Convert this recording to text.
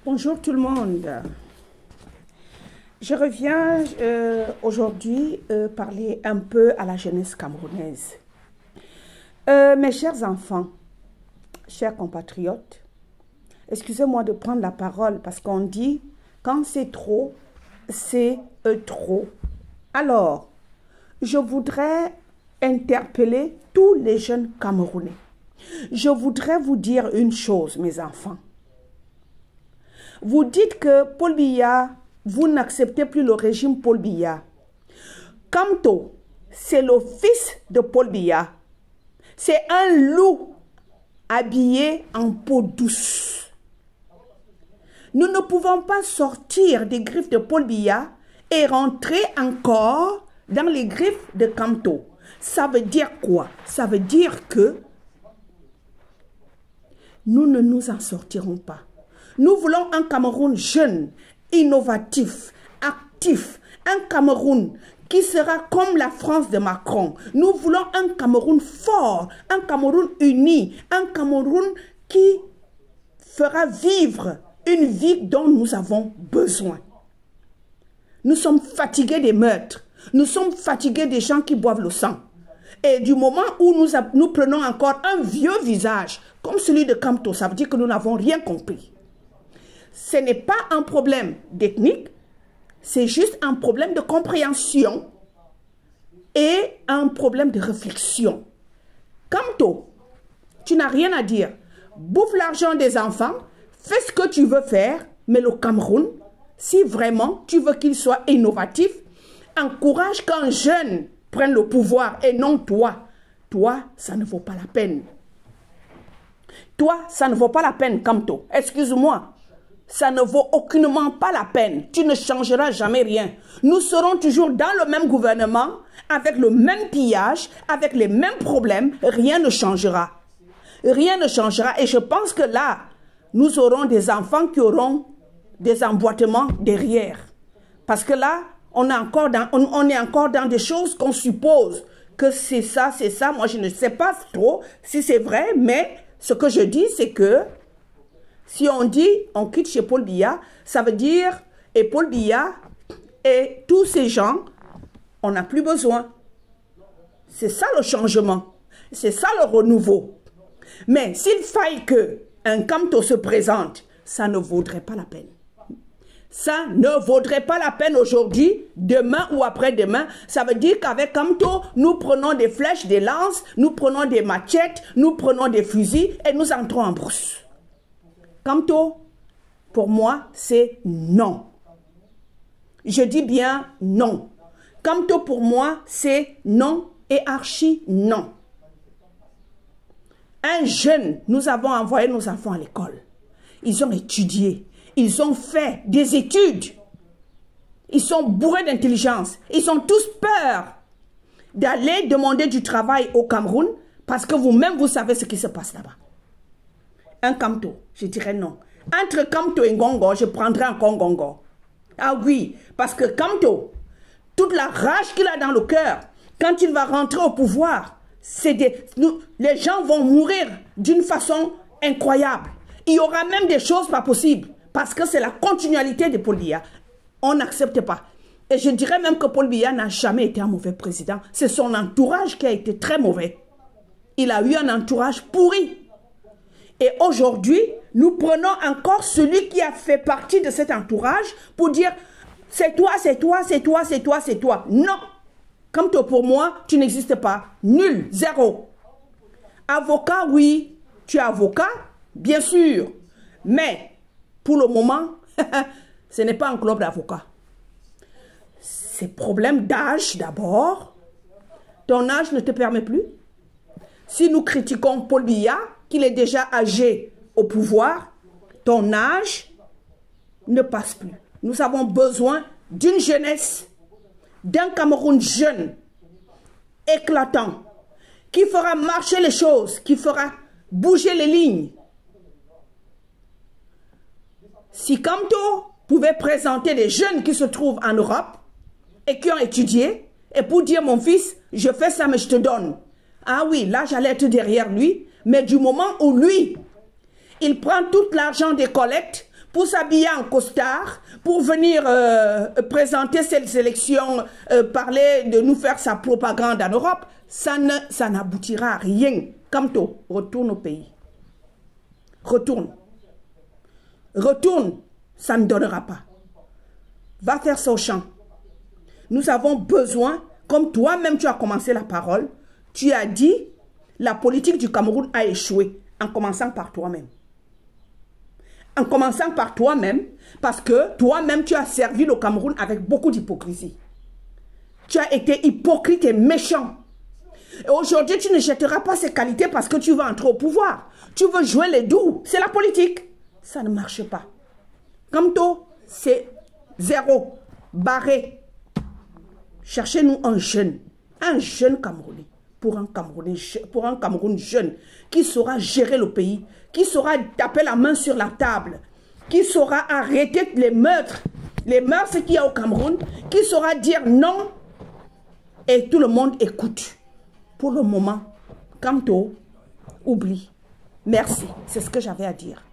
Bonjour tout le monde. Je reviens aujourd'hui parler un peu à la jeunesse camerounaise. Mes chers enfants, chers compatriotes, excusez-moi de prendre la parole parce qu'on dit quand c'est trop, c'est trop. Alors, je voudrais interpeller tous les jeunes Camerounais. Je voudrais vous dire une chose, mes enfants. Vous dites que Paul Biya, vous n'acceptez plus le régime Paul Biya. Kamto, c'est le fils de Paul Biya. C'est un loup habillé en peau douce. Nous ne pouvons pas sortir des griffes de Paul Biya et rentrer encore dans les griffes de Kamto. Ça veut dire quoi? Ça veut dire que nous ne nous en sortirons pas. Nous voulons un Cameroun jeune, innovatif, actif, un Cameroun qui sera comme la France de Macron. Nous voulons un Cameroun fort, un Cameroun uni, un Cameroun qui fera vivre une vie dont nous avons besoin. Nous sommes fatigués des meurtres, nous sommes fatigués des gens qui boivent le sang. Et du moment où nous prenons encore un vieux visage, comme celui de Kamto, ça veut dire que nous n'avons rien compris. Ce n'est pas un problème d'ethnique, c'est juste un problème de compréhension et un problème de réflexion. Kamto, tu n'as rien à dire. Bouffe l'argent des enfants, fais ce que tu veux faire, mais le Cameroun, si vraiment tu veux qu'il soit innovatif, encourage qu'un jeune prenne le pouvoir et non toi. Toi, ça ne vaut pas la peine. Toi, ça ne vaut pas la peine, Kamto. Excuse-moi. Ça ne vaut aucunement pas la peine. Tu ne changeras jamais rien. Nous serons toujours dans le même gouvernement, avec le même pillage, avec les mêmes problèmes. Rien ne changera. Rien ne changera. Et je pense que là, nous aurons des enfants qui auront des emboîtements derrière. Parce que là, on est encore dans des choses qu'on suppose que c'est ça, c'est ça. Moi, je ne sais pas trop si c'est vrai, mais ce que je dis, c'est que si on dit on quitte chez Paul Biya, ça veut dire et Paul Biya et tous ces gens, on n'a plus besoin. C'est ça le changement. C'est ça le renouveau. Mais s'il faille qu'un Kamto se présente, ça ne vaudrait pas la peine. Ça ne vaudrait pas la peine aujourd'hui, demain ou après-demain. Ça veut dire qu'avec Kamto, nous prenons des flèches, des lances, nous prenons des machettes, nous prenons des fusils et nous entrons en brousse. Kamto, pour moi, c'est non. Je dis bien non. Kamto, pour moi, c'est non et archi non. Un jeune, nous avons envoyé nos enfants à l'école. Ils ont étudié. Ils ont fait des études. Ils sont bourrés d'intelligence. Ils ont tous peur d'aller demander du travail au Cameroun parce que vous-même, vous savez ce qui se passe là-bas. Un Kamto, je dirais non. Entre Kamto et Ngongo, je prendrais encore Ngongo. Ah oui, parce que Kamto, toute la rage qu'il a dans le cœur, quand il va rentrer au pouvoir, les gens vont mourir d'une façon incroyable. Il y aura même des choses pas possibles, parce que c'est la continualité de Paul Biya. On n'accepte pas. Et je dirais même que Paul Biya n'a jamais été un mauvais président. C'est son entourage qui a été très mauvais. Il a eu un entourage pourri. Et aujourd'hui, nous prenons encore celui qui a fait partie de cet entourage pour dire c'est toi, c'est toi, c'est toi, c'est toi, c'est toi. Non. Comme toi, pour moi, tu n'existes pas. Nul, zéro. Avocat, oui. Tu es avocat, bien sûr. Mais, pour le moment, ce n'est pas un club d'avocats. C'est problème d'âge d'abord. Ton âge ne te permet plus. Si nous critiquons Paul Biya, qu'il est déjà âgé au pouvoir, ton âge ne passe plus. Nous avons besoin d'une jeunesse, d'un Cameroun jeune, éclatant, qui fera marcher les choses, qui fera bouger les lignes. Si Kamto pouvait présenter des jeunes qui se trouvent en Europe et qui ont étudié, et pour dire mon fils, je fais ça mais je te donne. Ah oui, là j'allais être derrière lui, mais du moment où lui, il prend tout l'argent des collectes pour s'habiller en costard, pour venir présenter cette élections, parler de nous faire sa propagande en Europe, ça n'aboutira à rien. Kamto, retourne au pays. Retourne. Retourne, ça ne donnera pas. Va faire ça au champ. Nous avons besoin, comme toi-même tu as commencé la parole, tu as dit, la politique du Cameroun a échoué, en commençant par toi-même. En commençant par toi-même, parce que toi-même tu as servi le Cameroun avec beaucoup d'hypocrisie. Tu as été hypocrite et méchant. Et aujourd'hui, tu ne jetteras pas ces qualités parce que tu veux entrer au pouvoir. Tu veux jouer les doux. C'est la politique. Ça ne marche pas. Comme toi, c'est zéro. Barré. Cherchez-nous un jeune Camerounais. Pour un Cameroun jeune qui saura gérer le pays, qui saura taper la main sur la table, qui saura arrêter les meurtres qu'il y a au Cameroun, qui saura dire non et tout le monde écoute. Pour le moment, Kamto, oublie. Merci, c'est ce que j'avais à dire.